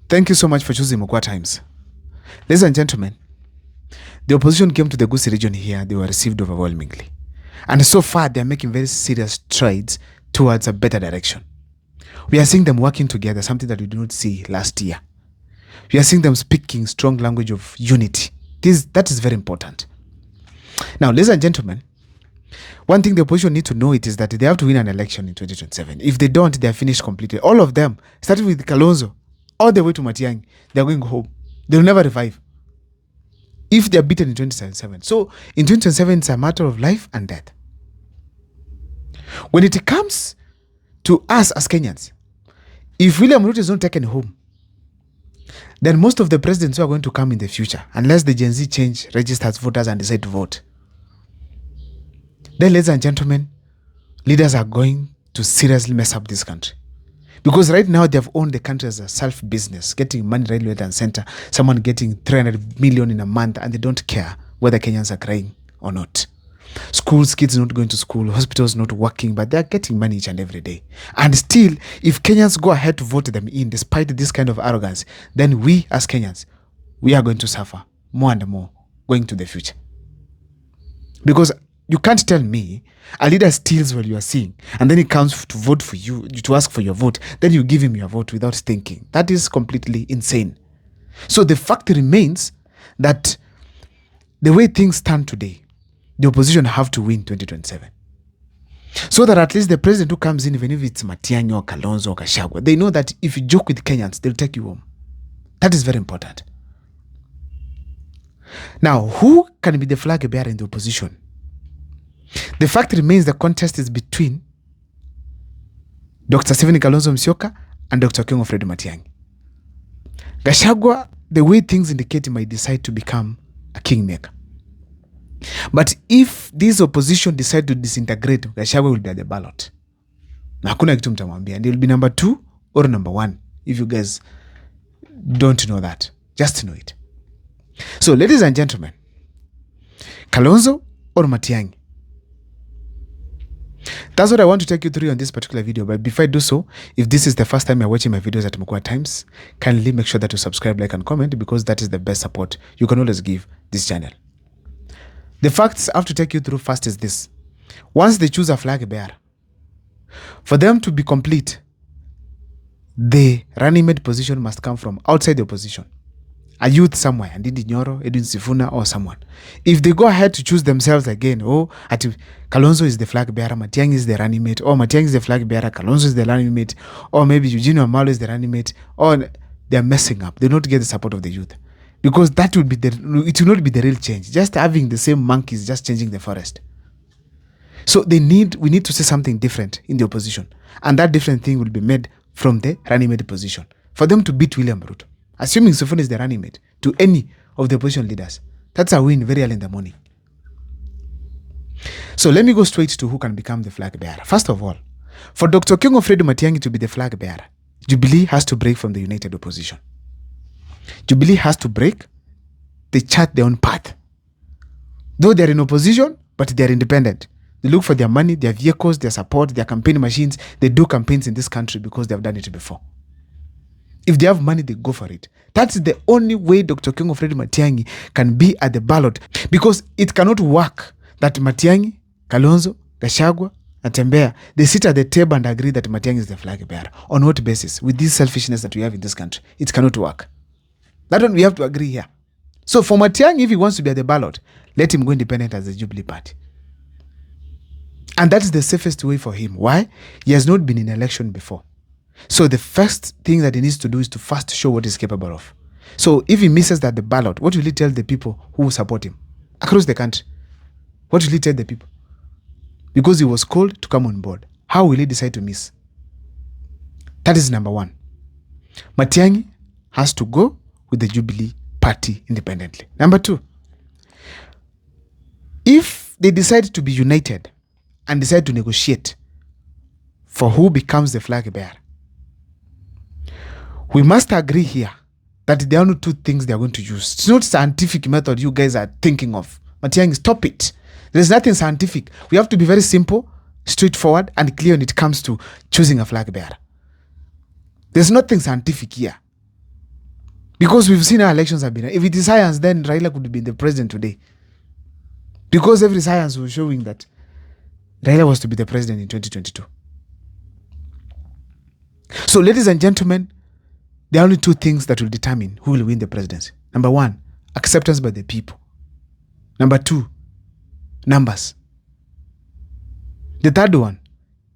Thank you so much for choosing Mukwa Times. Ladies and gentlemen, the opposition came to the Gusii region here. They were received overwhelmingly. And so far, they are making very serious strides towards a better direction. We are seeing them working together, something that we did not see last year. We are seeing them speaking strong language of unity. That is very important. Now, ladies and gentlemen, one thing the opposition need to know is that they have to win an election in 2027. If they don't, they are finished completely. All of them, starting with Kalonzo, all the way to Matiang'i, they are going home. They will never revive if they are beaten in 2027. So in 2027, it's a matter of life and death. When it comes to us as Kenyans, if William Ruto is not taken home, then most of the presidents who are going to come in the future, unless the Gen Z change, registers voters and decide to vote, then, ladies and gentlemen, leaders are going to seriously mess up this country. Because right now they have owned the country as a self-business, getting money right, left and center, someone getting 300 million in a month, and they don't care whether Kenyans are crying or not. Schools, kids not going to school, hospitals not working, but they're getting money each and every day. And still, if Kenyans go ahead to vote them in, despite this kind of arrogance, then we as Kenyans, we are going to suffer more and more going to the future. Because you can't tell me a leader steals what you are seeing, and then he comes to vote for you, to ask for your vote. Then you give him your vote without thinking. That is completely insane. So the fact remains that the way things stand today, the opposition have to win 2027. So that at least the president who comes in, even if it's Matiang'i or Kalonzo or Gachagua, they know that if you joke with Kenyans, they'll take you home. That is very important. Now, who can be the flag bearer in the opposition? The fact remains the contest is between Dr. Stephen Kalonzo Musyoka and Dr. King of Fred Matiang'i. Gachagua, the way things indicate, he might decide to become a kingmaker. But if this opposition decide to disintegrate, Gachagua will be at the ballot. Na hakuna kitu mtamwambia. And he will be number 2 or number 1. If you guys don't know that, just know it. So, ladies and gentlemen, Kalonzo or Matiang'i? That's what I want to take you through on this particular video. But before I do so, if this is the first time you're watching my videos at Mukwa Times, kindly make sure that you subscribe, like, and comment, because that is the best support you can always give this channel. The facts I have to take you through first is this. Once they choose a flag bearer, for them to be complete, the running mate position must come from outside the opposition. A youth somewhere, Ndindi Nyoro, Edwin Sifuna, or someone. If they go ahead to choose themselves again, Kalonzo is the flag bearer, Matiang'i is the running mate, or Matiang'i is the flag bearer, Kalonzo is the running mate, or maybe Eugene Wamalwa is the running mate, or they're messing up. They don't get the support of the youth. Because it will not be the real change. Just having the same monkeys, just changing the forest. So we need to say something different in the opposition. And that different thing will be made from the running mate position. For them to beat William Ruto. Assuming Sifuna is the running mate to any of the opposition leaders. That's a win very early in the morning. So let me go straight to who can become the flag bearer. First of all, for Dr. King of Fred Matiang'i to be the flag bearer, Jubilee has to break from the united opposition. Jubilee has to break. They chart their own path. Though they're in opposition, but they're independent. They look for their money, their vehicles, their support, their campaign machines. They do campaigns in this country because they've done it before. If they have money, they go for it. That's the only way Dr. King of Fred Matiang'i can be at the ballot. Because it cannot work that Matiang'i, Kalonzo, Gachagua, and Tembea, they sit at the table and agree that Matiang'i is the flag bearer. On what basis? With this selfishness that we have in this country, it cannot work. That one we have to agree here. So for Matiang'i, if he wants to be at the ballot, let him go independent as the Jubilee Party. And that is the safest way for him. Why? He has not been in election before. So the first thing that he needs to do is to first show what he's capable of. So if he misses that the ballot, what will he tell the people who support him across the country? What will he tell the people? Because he was called to come on board. How will he decide to miss? That is number 1. Matiang'i has to go with the Jubilee Party independently. Number 2, if they decide to be united and decide to negotiate for who becomes the flag bearer, we must agree here that there are only 2 things they are going to use. It's not scientific method you guys are thinking of. Matiang'i, stop it. There's nothing scientific. We have to be very simple, straightforward, and clear when it comes to choosing a flag bearer. There's nothing scientific here. Because we've seen how elections have been. If it is science, then Raila could be the president today. Because every science was showing that Raila was to be the president in 2022. So, ladies and gentlemen, there are only two things that will determine who will win the presidency. Number one, acceptance by the people. Number two, numbers. The third one,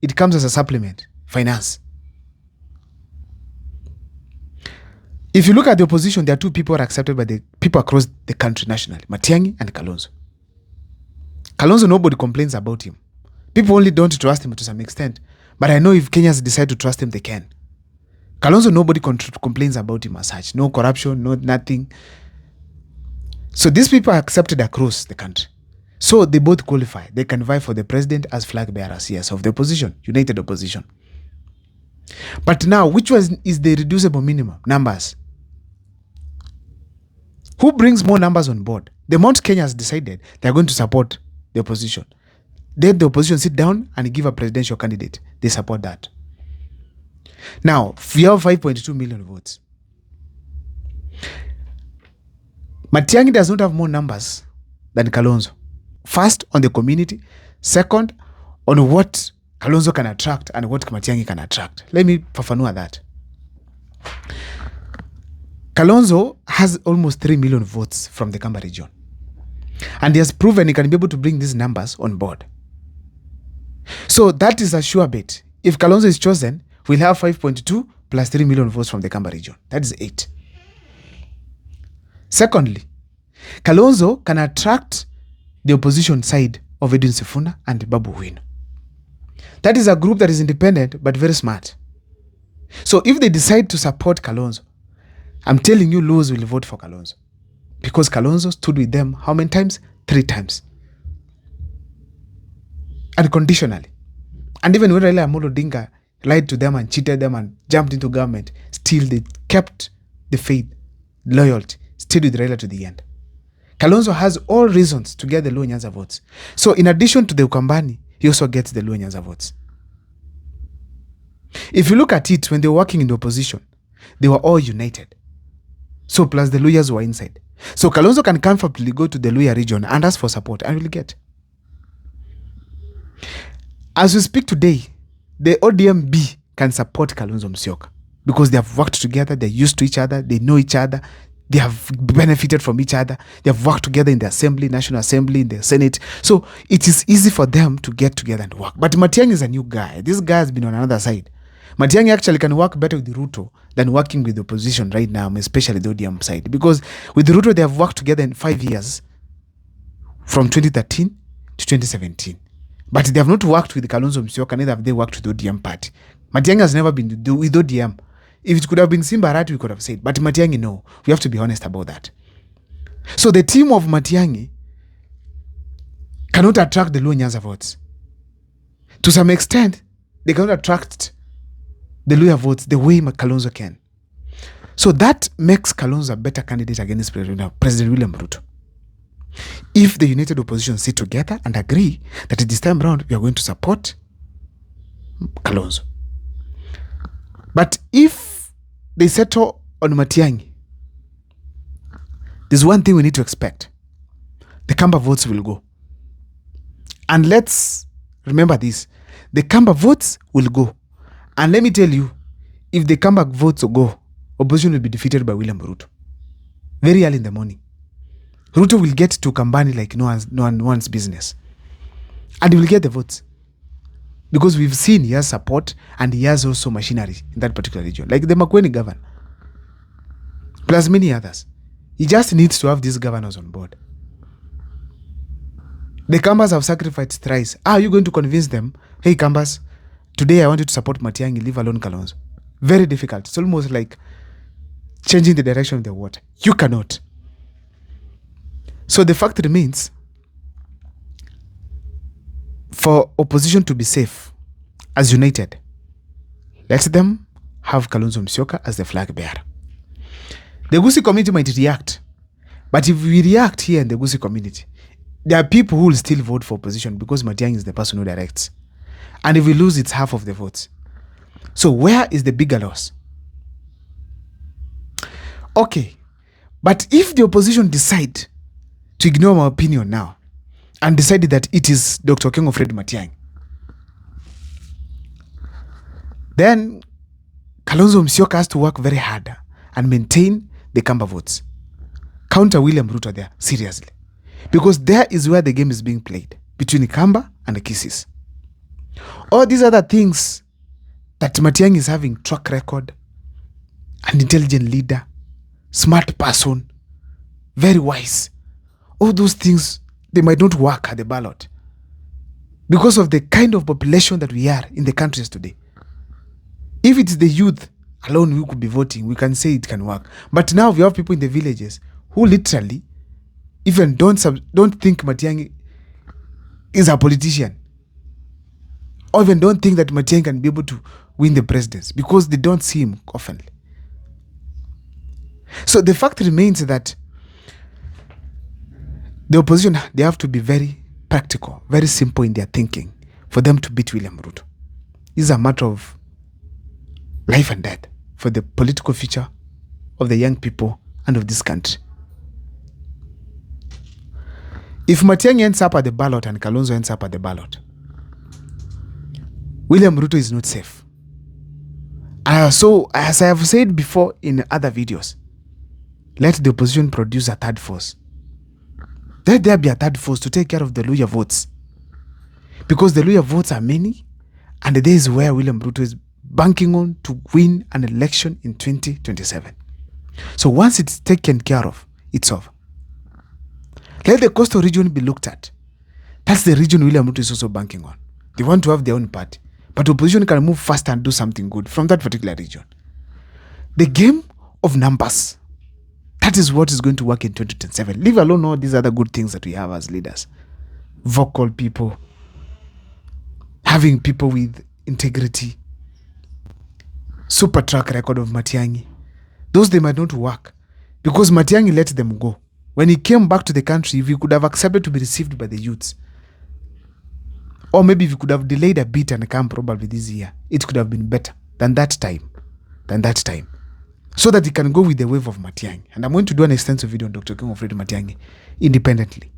it comes as a supplement, finance. If you look at the opposition, there are two people who are accepted by the people across the country nationally, Matiang'i and Kalonzo. Kalonzo, nobody complains about him. People only don't trust him to some extent. But I know if Kenyans decide to trust him, they can. Kalonzo, nobody complains about him as such. No corruption, no nothing. So these people are accepted across the country. So they both qualify. They can vie for the president as flag bearers, yes, of the opposition, united opposition. But now, which one is the reducible minimum? Numbers. Who brings more numbers on board? The Mount Kenya has decided they're going to support the opposition. Then the opposition sit down and give a presidential candidate. They support that. Now, we have 5.2 million votes. Matiang'i does not have more numbers than Kalonzo. First, on the community. Second, on what Kalonzo can attract and what Matiang'i can attract. Let me fafanua that. Kalonzo has almost 3 million votes from the Kamba region. And he has proven he can be able to bring these numbers on board. So that is a sure bet. If Kalonzo is chosen, we'll have 5.2 plus 3 million votes from the Kamba region. That is 8. Secondly, Kalonzo can attract the opposition side of Edwin Sifuna and Babu Owino. That is a group that is independent but very smart. So if they decide to support Kalonzo, I'm telling you, Luos will vote for Kalonzo. Because Kalonzo stood with them how many times? 3 times. Unconditionally. And even when Raila Amolo Odinga lied to them and cheated them and jumped into government, still they kept the faith, loyalty, stayed with Raila to the end. Kalonzo has all reasons to get the Luo Nyanza votes. So in addition to the Ukambani, he also gets the Luo Nyanza votes. If you look at it, when they were working in the opposition, they were all united. So plus the Luyas were inside. So Kalonzo can comfortably go to the Luya region and ask for support and will get. As we speak today, the ODMB can support Kalonzo Musyoka because they have worked together, they're used to each other, they know each other, they have benefited from each other, they have worked together in the assembly, National Assembly, in the Senate. So it is easy for them to get together and work. But Matiang'i is a new guy. This guy has been on another side. Matiang'i actually can work better with Ruto than working with the opposition right now, especially the ODM side. Because with Ruto, they have worked together in 5 years, from 2013 to 2017. But they have not worked with Kalonzo Musyoka, neither have they worked with the ODM party. Matiang'i has never been with ODM. If it could have been Simba Arati, we could have said. But Matiang'i, no. We have to be honest about that. So the team of Matiang'i cannot attract the Luo Nyanza votes. To some extent, they cannot attract the Luya votes the way Kalonzo can. So that makes Kalonzo a better candidate against President William Ruto. If the united opposition sit together and agree that this time around we are going to support Kalonzo. But if they settle on Matiang'i, there's one thing we need to expect. The Kamba votes will go. And let's remember this. The Kamba votes will go. And let me tell you, if the Kamba votes go, opposition will be defeated by William Ruto. Very early in the morning. Ruto will get to Kambani like no one's business. And he will get the votes. Because we've seen he has support and he has also machinery in that particular region. Like the Makueni governor. Plus many others. He just needs to have these governors on board. The Kambas have sacrificed thrice. How are you going to convince them, hey Kambas, today I want you to support Matiang'i, leave alone Kalonzo? Very difficult. It's almost like changing the direction of the water. You cannot. So the fact remains, for opposition to be safe, as united, let them have Kalonzo Musyoka as the flag bearer. The Gusii community might react, but if we react here in the Gusii community, there are people who will still vote for opposition because Matiang'i is the person who directs. And if we lose, it's half of the votes. So where is the bigger loss? Okay, But if the opposition decide to ignore my opinion now and decided that it is Dr. Okengo Fred Matiang'i, then Kalonzo Musyoka has to work very hard and maintain the Kamba votes. Counter William Ruto there, seriously. Because there is where the game is being played, between Kamba and the Kisses. All these other things that Matiang'i is having track record, an intelligent leader, smart person, very wise. All those things, they might not work at the ballot because of the kind of population that we are in the countries today. If it's the youth alone who could be voting, we can say it can work. But now we have people in the villages who literally even don't think Matiang'i is a politician, or even don't think that Matiang'i can be able to win the presidency because they don't see him often. So the fact remains that the opposition, they have to be very practical, very simple in their thinking for them to beat William Ruto. This is a matter of life and death for the political future of the young people and of this country. If Matiang'i ends up at the ballot and Kalonzo ends up at the ballot, William Ruto is not safe. So, as I have said before in other videos, let the opposition produce a third force. Let there be a third force to take care of the Luhya votes. Because the Luhya votes are many, and there is where William Ruto is banking on to win an election in 2027. So once it's taken care of, it's over. Let the coastal region be looked at. That's the region William Ruto is also banking on. They want to have their own party. But opposition can move fast and do something good from that particular region. The game of numbers, that is what is going to work in 2027. Leave alone all these other good things that we have as leaders. Vocal people, having people with integrity, super track record of Matiang'i. Those, they might not work because Matiang'i let them go. When he came back to the country, if he could have accepted to be received by the youths, or maybe if he could have delayed a bit and come probably this year, it could have been better than that time. So that he can go with the wave of Matiang'i. And I'm going to do an extensive video on Dr. Okengo Fred Matiang'i independently.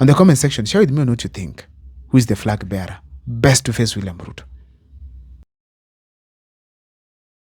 On the comment section, share with me on what you think. Who is the flag bearer best to face William Ruto?